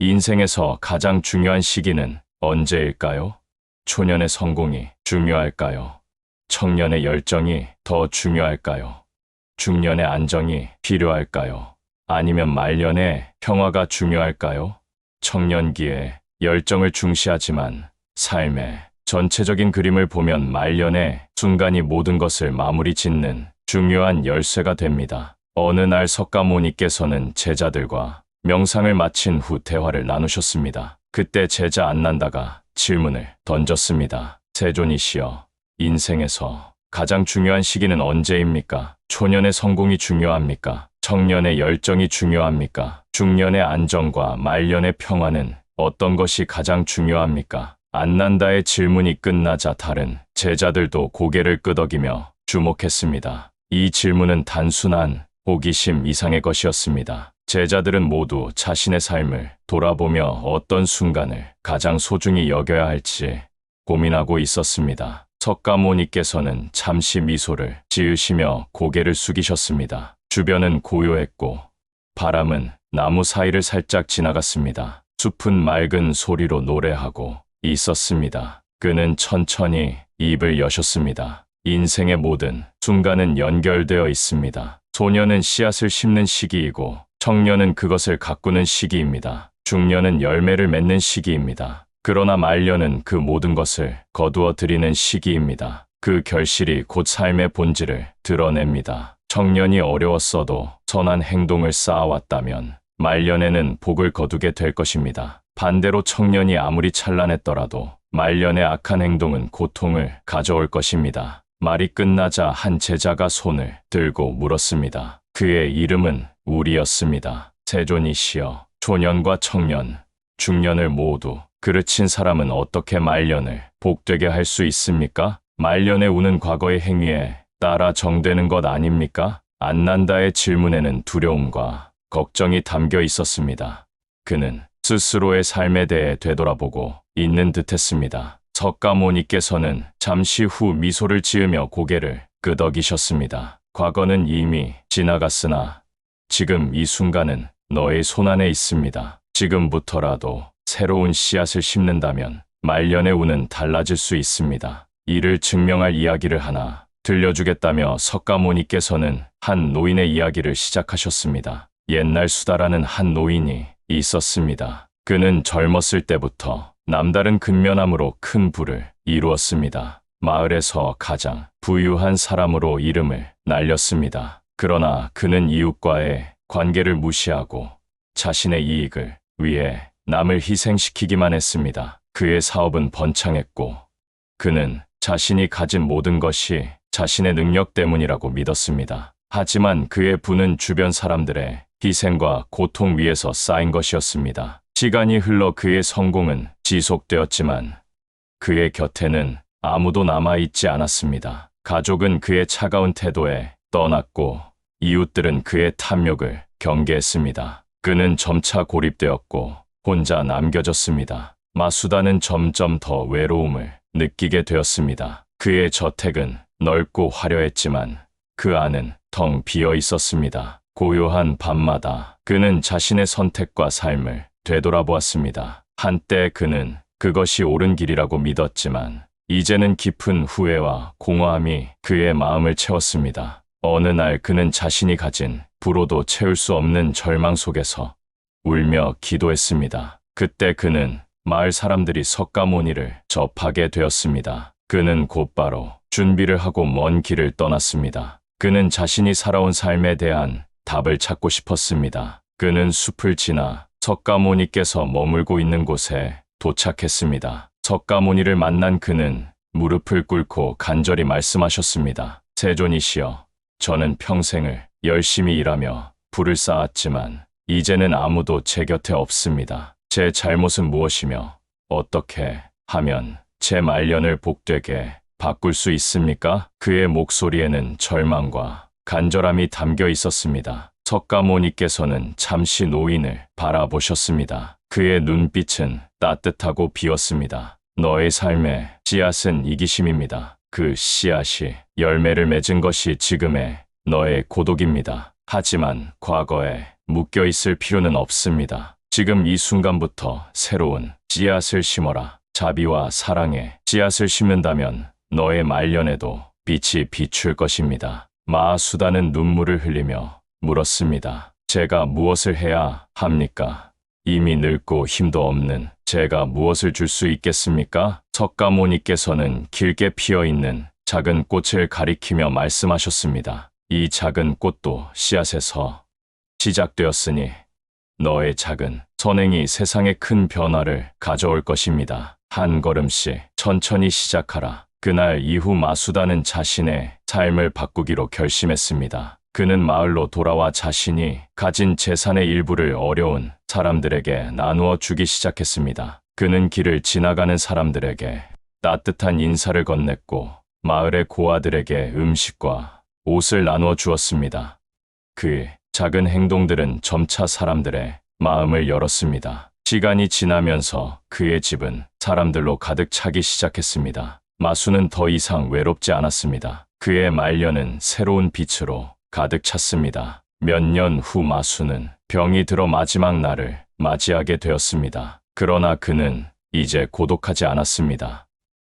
인생에서 가장 중요한 시기는 언제일까요? 초년의 성공이 중요할까요? 청년의 열정이 더 중요할까요? 중년의 안정이 필요할까요? 아니면 말년의 평화가 중요할까요? 청년기에 열정을 중시하지만 삶의 전체적인 그림을 보면 말년의 순간이 모든 것을 마무리 짓는 중요한 열쇠가 됩니다. 어느 날 석가모니께서는 제자들과 명상을 마친 후 대화를 나누셨습니다. 그때 제자 안난다가 질문을 던졌습니다. 세존이시여, 인생에서 가장 중요한 시기는 언제입니까? 초년의 성공이 중요합니까? 청년의 열정이 중요합니까? 중년의 안정과 말년의 평화는 어떤 것이 가장 중요합니까? 안난다의 질문이 끝나자 다른 제자들도 고개를 끄덕이며 주목했습니다. 이 질문은 단순한 호기심 이상의 것이었습니다. 제자들은 모두 자신의 삶을 돌아보며 어떤 순간을 가장 소중히 여겨야 할지 고민하고 있었습니다. 석가모니께서는 잠시 미소를 지으시며 고개를 숙이셨습니다. 주변은 고요했고 바람은 나무 사이를 살짝 지나갔습니다. 숲은 맑은 소리로 노래하고 있었습니다. 그는 천천히 입을 여셨습니다. 인생의 모든 순간은 연결되어 있습니다. 소년은 씨앗을 심는 시기이고 청년은 그것을 가꾸는 시기입니다. 중년은 열매를 맺는 시기입니다. 그러나 말년은 그 모든 것을 거두어 들이는 시기입니다. 그 결실이 곧 삶의 본질을 드러냅니다. 청년이 어려웠어도 선한 행동을 쌓아왔다면 말년에는 복을 거두게 될 것입니다. 반대로 청년이 아무리 찬란했더라도 말년의 악한 행동은 고통을 가져올 것입니다. 말이 끝나자 한 제자가 손을 들고 물었습니다. 그의 이름은 우리였습니다. 세존이시여, 초년과 청년, 중년을 모두 그르친 사람은 어떻게 말년을 복되게 할 수 있습니까? 말년에 우는 과거의 행위에 따라 정되는 것 아닙니까? 안난다의 질문에는 두려움과 걱정이 담겨 있었습니다. 그는 스스로의 삶에 대해 되돌아보고 있는 듯했습니다. 석가모니께서는 잠시 후 미소를 지으며 고개를 끄덕이셨습니다. 과거는 이미 지나갔으나 지금 이 순간은 너의 손안에 있습니다. 지금부터라도 새로운 씨앗을 심는다면 말년의 운은 달라질 수 있습니다. 이를 증명할 이야기를 하나 들려주겠다며 석가모니께서는 한 노인의 이야기를 시작하셨습니다. 옛날 수다라는 한 노인이 있었습니다. 그는 젊었을 때부터 남다른 근면함으로 큰 부를 이루었습니다. 마을에서 가장 부유한 사람으로 이름을 날렸습니다. 그러나 그는 이웃과의 관계를 무시하고 자신의 이익을 위해 남을 희생시키기만 했습니다. 그의 사업은 번창했고 그는 자신이 가진 모든 것이 자신의 능력 때문이라고 믿었습니다. 하지만 그의 부는 주변 사람들의 희생과 고통 위에서 쌓인 것이었습니다. 시간이 흘러 그의 성공은 지속되었지만 그의 곁에는 아무도 남아있지 않았습니다. 가족은 그의 차가운 태도에 떠났고 이웃들은 그의 탐욕을 경계했습니다. 그는 점차 고립되었고 혼자 남겨졌습니다. 마수다는 점점 더 외로움을 느끼게 되었습니다. 그의 저택은 넓고 화려했지만 그 안은 텅 비어 있었습니다. 고요한 밤마다 그는 자신의 선택과 삶을 되돌아보았습니다. 한때 그는 그것이 옳은 길이라고 믿었지만 이제는 깊은 후회와 공허함이 그의 마음을 채웠습니다. 어느 날 그는 자신이 가진 부로도 채울 수 없는 절망 속에서 울며 기도했습니다. 그때 그는 마을 사람들이 석가모니를 접하게 되었습니다. 그는 곧바로 준비를 하고 먼 길을 떠났습니다. 그는 자신이 살아온 삶에 대한 답을 찾고 싶었습니다. 그는 숲을 지나 석가모니께서 머물고 있는 곳에 도착했습니다. 석가모니를 만난 그는 무릎을 꿇고 간절히 말씀하셨습니다. 세존이시여, 저는 평생을 열심히 일하며 부를 쌓았지만 이제는 아무도 제 곁에 없습니다. 제 잘못은 무엇이며 어떻게 하면 제 말년을 복되게 바꿀 수 있습니까? 그의 목소리에는 절망과 간절함이 담겨 있었습니다. 석가모니께서는 잠시 노인을 바라보셨습니다. 그의 눈빛은 따뜻하고 비었습니다. 너의 삶의 씨앗은 이기심입니다. 그 씨앗이 열매를 맺은 것이 지금의 너의 고독입니다. 하지만 과거에 묶여 있을 필요는 없습니다. 지금 이 순간부터 새로운 씨앗을 심어라. 자비와 사랑의 씨앗을 심는다면 너의 말년에도 빛이 비출 것입니다. 마수다는 눈물을 흘리며 물었습니다. 제가 무엇을 해야 합니까? 이미 늙고 힘도 없는 제가 무엇을 줄 수 있겠습니까? 석가모니께서는 길게 피어있는 작은 꽃을 가리키며 말씀하셨습니다. 이 작은 꽃도 씨앗에서 시작되었으니 너의 작은 선행이 세상에 큰 변화를 가져올 것입니다. 한 걸음씩 천천히 시작하라. 그날 이후 마수다는 자신의 삶을 바꾸기로 결심했습니다. 그는 마을로 돌아와 자신이 가진 재산의 일부를 어려운 사람들에게 나누어 주기 시작했습니다. 그는 길을 지나가는 사람들에게 따뜻한 인사를 건넸고 마을의 고아들에게 음식과 옷을 나누어 주었습니다. 그 작은 행동들은 점차 사람들의 마음을 열었습니다. 시간이 지나면서 그의 집은 사람들로 가득 차기 시작했습니다. 마수는 더 이상 외롭지 않았습니다. 그의 말년은 새로운 빛으로 가득 찼습니다. 몇 년 후 마수는 병이 들어 마지막 날을 맞이하게 되었습니다. 그러나 그는 이제 고독하지 않았습니다.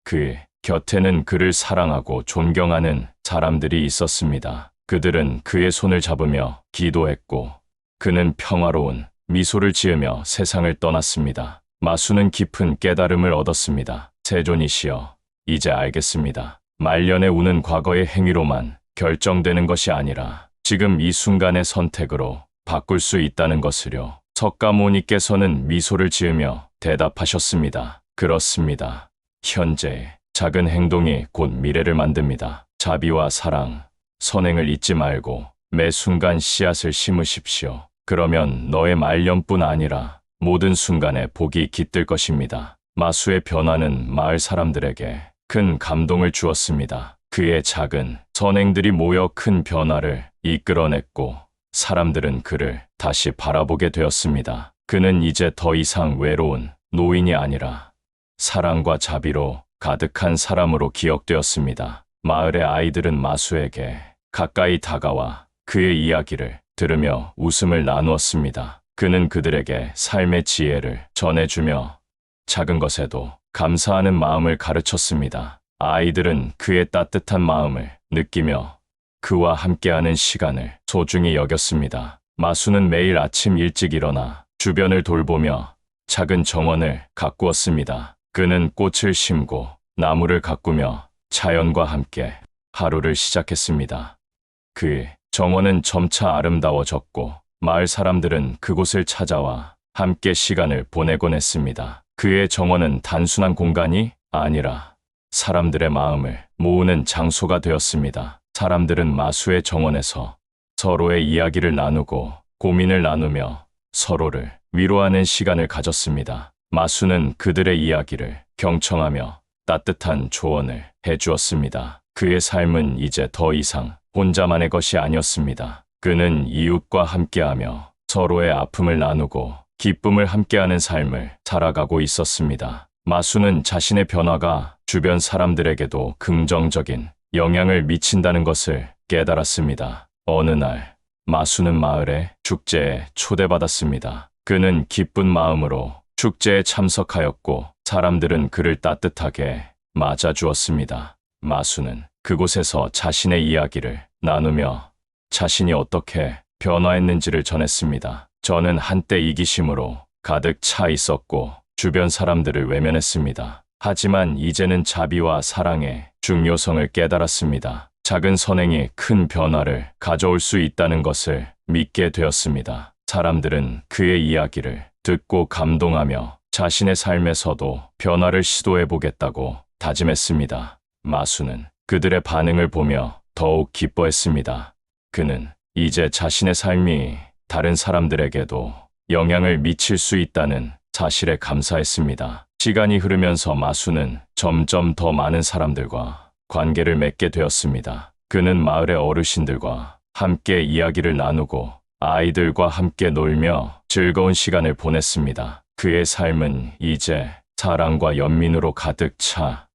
그 곁에는 그를 사랑하고 존경하는 사람들이 있었습니다. 그들은 그의 손을 잡으며 기도했고 그는 평화로운 미소를 지으며 세상을 떠났습니다. 마수는 깊은 깨달음을 얻었습니다. 세존이시여, 이제 알겠습니다. 말년에 우는 과거의 행위로만 결정되는 것이 아니라 지금 이 순간의 선택으로 바꿀 수 있다는 것을요. 석가모니께서는 미소를 지으며 대답하셨습니다. 그렇습니다. 현재의 작은 행동이 곧 미래를 만듭니다. 자비와 사랑, 선행을 잊지 말고 매 순간 씨앗을 심으십시오. 그러면 너의 말년뿐 아니라 모든 순간에 복이 깃들 것입니다. 마수의 변화는 마을 사람들에게 큰 감동을 주었습니다. 그의 작은 선행들이 모여 큰 변화를 이끌어냈고 사람들은 그를 다시 바라보게 되었습니다. 그는 이제 더 이상 외로운 노인이 아니라 사랑과 자비로 가득한 사람으로 기억되었습니다. 마을의 아이들은 마수에게 가까이 다가와 그의 이야기를 들으며 웃음을 나누었습니다. 그는 그들에게 삶의 지혜를 전해주며 작은 것에도 감사하는 마음을 가르쳤습니다. 아이들은 그의 따뜻한 마음을 느끼며 그와 함께하는 시간을 소중히 여겼습니다. 마수는 매일 아침 일찍 일어나 주변을 돌보며 작은 정원을 가꾸었습니다. 그는 꽃을 심고 나무를 가꾸며 자연과 함께 하루를 시작했습니다. 그 정원은 점차 아름다워졌고 마을 사람들은 그곳을 찾아와 함께 시간을 보내곤 했습니다. 그의 정원은 단순한 공간이 아니라 사람들의 마음을 모으는 장소가 되었습니다. 사람들은 마수의 정원에서 서로의 이야기를 나누고 고민을 나누며 서로를 위로하는 시간을 가졌습니다. 마수는 그들의 이야기를 경청하며 따뜻한 조언을 해주었습니다. 그의 삶은 이제 더 이상 혼자만의 것이 아니었습니다. 그는 이웃과 함께하며 서로의 아픔을 나누고 기쁨을 함께하는 삶을 살아가고 있었습니다. 마수는 자신의 변화가 주변 사람들에게도 긍정적인 영향을 미친다는 것을 깨달았습니다. 어느 날 마수는 마을의 축제에 초대받았습니다. 그는 기쁜 마음으로 축제에 참석하였고 사람들은 그를 따뜻하게 맞아주었습니다. 마수는 그곳에서 자신의 이야기를 나누며 자신이 어떻게 변화했는지를 전했습니다. 저는 한때 이기심으로 가득 차 있었고 주변 사람들을 외면했습니다. 하지만 이제는 자비와 사랑의 중요성을 깨달았습니다. 작은 선행이 큰 변화를 가져올 수 있다는 것을 믿게 되었습니다. 사람들은 그의 이야기를 듣고 감동하며 자신의 삶에서도 변화를 시도해보겠다고 다짐했습니다. 마수는 그들의 반응을 보며 더욱 기뻐했습니다. 그는 이제 자신의 삶이 다른 사람들에게도 영향을 미칠 수 있다는 사실에 감사했습니다. 시간이 흐르면서 마수는 점점 더 많은 사람들과 관계를 맺게 되었습니다. 그는 마을의 어르신들과 함께 이야기를 나누고 아이들과 함께 놀며 즐거운 시간을 보냈습니다. 그의 삶은 이제 사랑과 연민으로 가득 차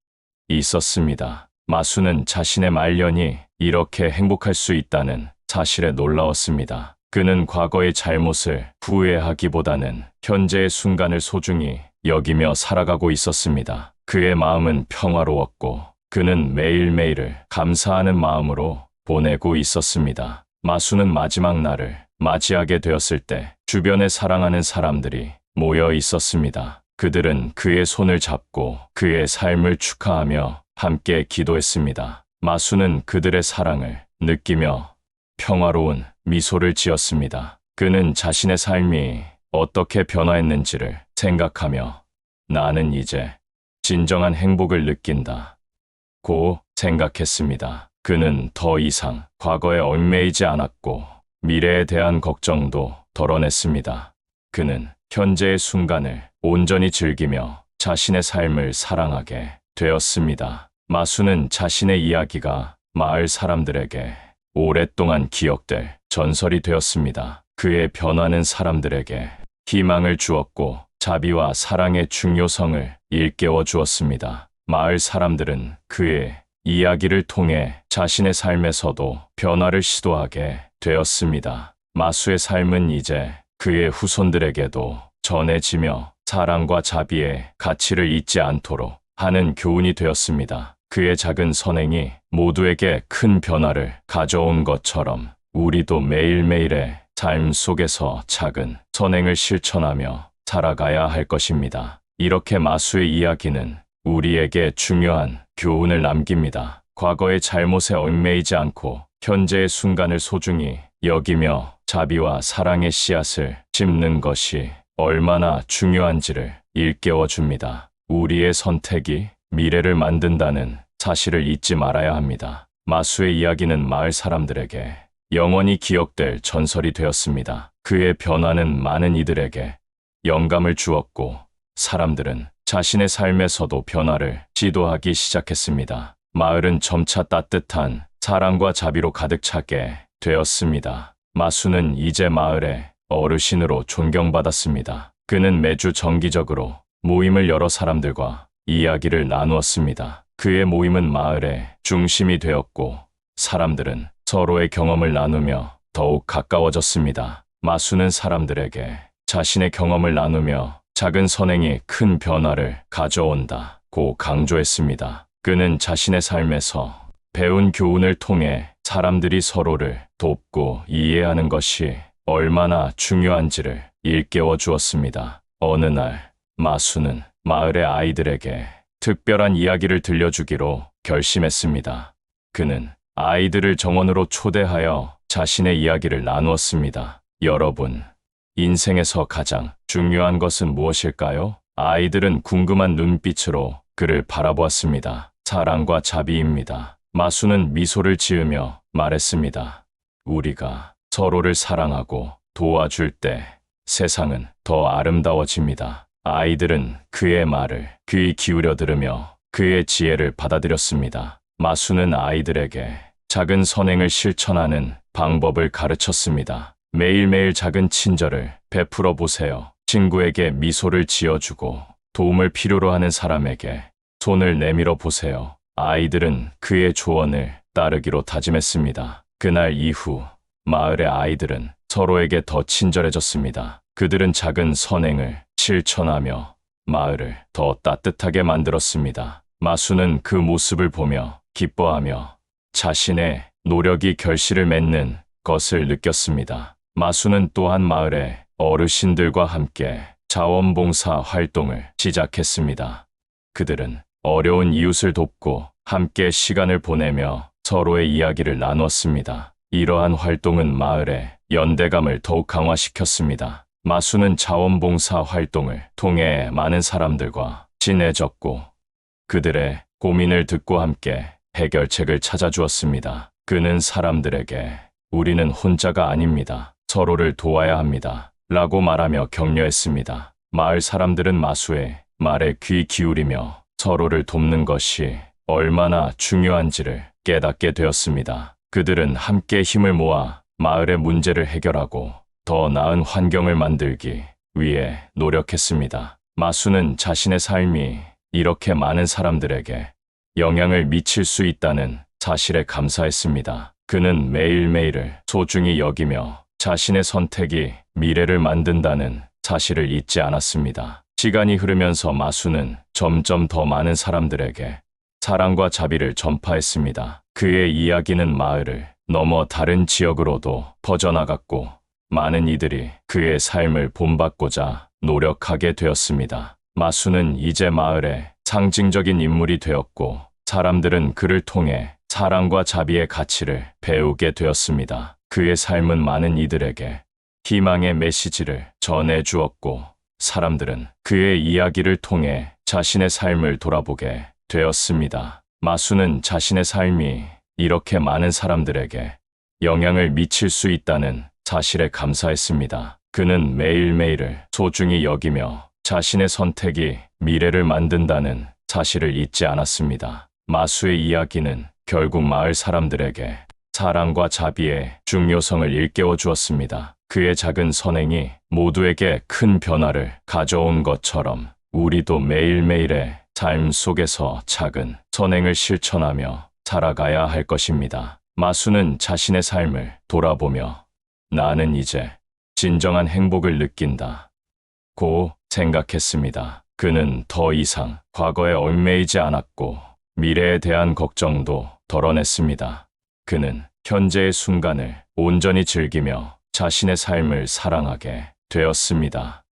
있었습니다. 마수는 자신의 말년이 이렇게 행복할 수 있다는 사실에 놀라웠습니다. 그는 과거의 잘못을 후회하기보다는 현재의 순간을 소중히 여기며 살아가고 있었습니다. 그의 마음은 평화로웠고 그는 매일매일을 감사하는 마음으로 보내고 있었습니다. 마수는 마지막 날을 맞이하게 되었을 때 주변에 사랑하는 사람들이 모여 있었습니다. 그들은 그의 손을 잡고 그의 삶을 축하하며 함께 기도했습니다. 마수는 그들의 사랑을 느끼며 평화로운 미소를 지었습니다. 그는 자신의 삶이 어떻게 변화했는지를 생각하며 나는 이제 진정한 행복을 느낀다 고 생각했습니다. 그는 더 이상 과거에 얽매이지 않았고 미래에 대한 걱정도 덜어냈습니다. 그는 현재의 순간을 온전히 즐기며 자신의 삶을 사랑하게 되었습니다. 마수는 자신의 이야기가 마을 사람들에게 오랫동안 기억될 전설이 되었습니다. 그의 변화는 사람들에게 희망을 주었고 자비와 사랑의 중요성을 일깨워 주었습니다. 마을 사람들은 그의 이야기를 통해 자신의 삶에서도 변화를 시도하게 되었습니다. 마수의 삶은 이제 그의 후손들에게도 전해지며 사랑과 자비의 가치를 잊지 않도록 하는 교훈이 되었습니다. 그의 작은 선행이 모두에게 큰 변화를 가져온 것처럼 우리도 매일매일의 삶 속에서 작은 선행을 실천하며 살아가야 할 것입니다. 이렇게 마수의 이야기는 우리에게 중요한 교훈을 남깁니다. 과거의 잘못에 얽매이지 않고 현재의 순간을 소중히 여기며 자비와 사랑의 씨앗을 심는 것이 얼마나 중요한지를 일깨워 줍니다. 우리의 선택이 미래를 만든다는 사실을 잊지 말아야 합니다. 마수의 이야기는 마을 사람들에게 영원히 기억될 전설이 되었습니다. 그의 변화는 많은 이들에게 영감을 주었고 사람들은 자신의 삶에서도 변화를 시도하기 시작했습니다. 마을은 점차 따뜻한 사랑과 자비로 가득 차게 되었습니다. 마수는 이제 마을의 어르신으로 존경받았습니다. 그는 매주 정기적으로 모임을 열어 사람들과 이야기를 나누었습니다. 그의 모임은 마을의 중심이 되었고 사람들은 서로의 경험을 나누며 더욱 가까워졌습니다. 마수는 사람들에게 자신의 경험을 나누며 작은 선행이 큰 변화를 가져온다고 강조했습니다. 그는 자신의 삶에서 배운 교훈을 통해 사람들이 서로를 돕고 이해하는 것이 얼마나 중요한지를 일깨워 주었습니다. 어느 날 마수는 마을의 아이들에게 특별한 이야기를 들려주기로 결심했습니다. 그는 아이들을 정원으로 초대하여 자신의 이야기를 나누었습니다. 여러분, 인생에서 가장 중요한 것은 무엇일까요? 아이들은 궁금한 눈빛으로 그를 바라보았습니다. 사랑과 자비입니다. 마수는 미소를 지으며 말했습니다. 우리가 서로를 사랑하고 도와줄 때 세상은 더 아름다워집니다. 아이들은 그의 말을 귀 기울여 들으며 그의 지혜를 받아들였습니다. 마수는 아이들에게 작은 선행을 실천하는 방법을 가르쳤습니다. 매일매일 작은 친절을 베풀어 보세요. 친구에게 미소를 지어주고 도움을 필요로 하는 사람에게 손을 내밀어 보세요. 아이들은 그의 조언을 따르기로 다짐했습니다. 그날 이후 마을의 아이들은 서로에게 더 친절해졌습니다. 그들은 작은 선행을 실천하며 마을을 더 따뜻하게 만들었습니다. 마수는 그 모습을 보며 기뻐하며 자신의 노력이 결실을 맺는 것을 느꼈습니다. 마수는 또한 마을의 어르신들과 함께 자원봉사 활동을 시작했습니다. 그들은 어려운 이웃을 돕고 함께 시간을 보내며 서로의 이야기를 나눴습니다. 이러한 활동은 마을의 연대감을 더욱 강화시켰습니다. 마수는 자원봉사 활동을 통해 많은 사람들과 친해졌고 그들의 고민을 듣고 함께 해결책을 찾아주었습니다. 그는 사람들에게 우리는 혼자가 아닙니다. 서로를 도와야 합니다. 라고 말하며 격려했습니다. 마을 사람들은 마수의 말에 귀 기울이며 서로를 돕는 것이 얼마나 중요한지를 깨닫게 되었습니다. 그들은 함께 힘을 모아 마을의 문제를 해결하고 더 나은 환경을 만들기 위해 노력했습니다. 마수는 자신의 삶이 이렇게 많은 사람들에게 영향을 미칠 수 있다는 사실에 감사했습니다. 그는 매일매일을 소중히 여기며 자신의 선택이 미래를 만든다는 사실을 잊지 않았습니다. 시간이 흐르면서 마수는 점점 더 많은 사람들에게 사랑과 자비를 전파했습니다. 그의 이야기는 마을을 넘어 다른 지역으로도 퍼져나갔고, 많은 이들이 그의 삶을 본받고자 노력하게 되었습니다. 마수는 이제 마을의 상징적인 인물이 되었고, 사람들은 그를 통해 사랑과 자비의 가치를 배우게 되었습니다. 그의 삶은 많은 이들에게 희망의 메시지를 전해 주었고, 사람들은 그의 이야기를 통해 자신의 삶을 돌아보게 되었습니다. 마수는 자신의 삶이 이렇게 많은 사람들에게 영향을 미칠 수 있다는 사실에 감사했습니다. 그는 매일매일을 소중히 여기며 자신의 선택이 미래를 만든다는 사실을 잊지 않았습니다. 마수의 이야기는 결국 마을 사람들에게 사랑과 자비의 중요성을 일깨워 주었습니다. 그의 작은 선행이 모두에게 큰 변화를 가져온 것처럼 우리도 매일매일의 삶 속에서 작은 선행을 실천하며 살아가야 할 것입니다. 마수는 자신의 삶을 돌아보며 나는 이제 진정한 행복을 느낀다 고 생각했습니다. 그는 더 이상 과거에 얽매이지 않았고 미래에 대한 걱정도 덜어냈습니다. 그는 현재의 순간을 온전히 즐기며 자신의 삶을 사랑하게 되었습니다.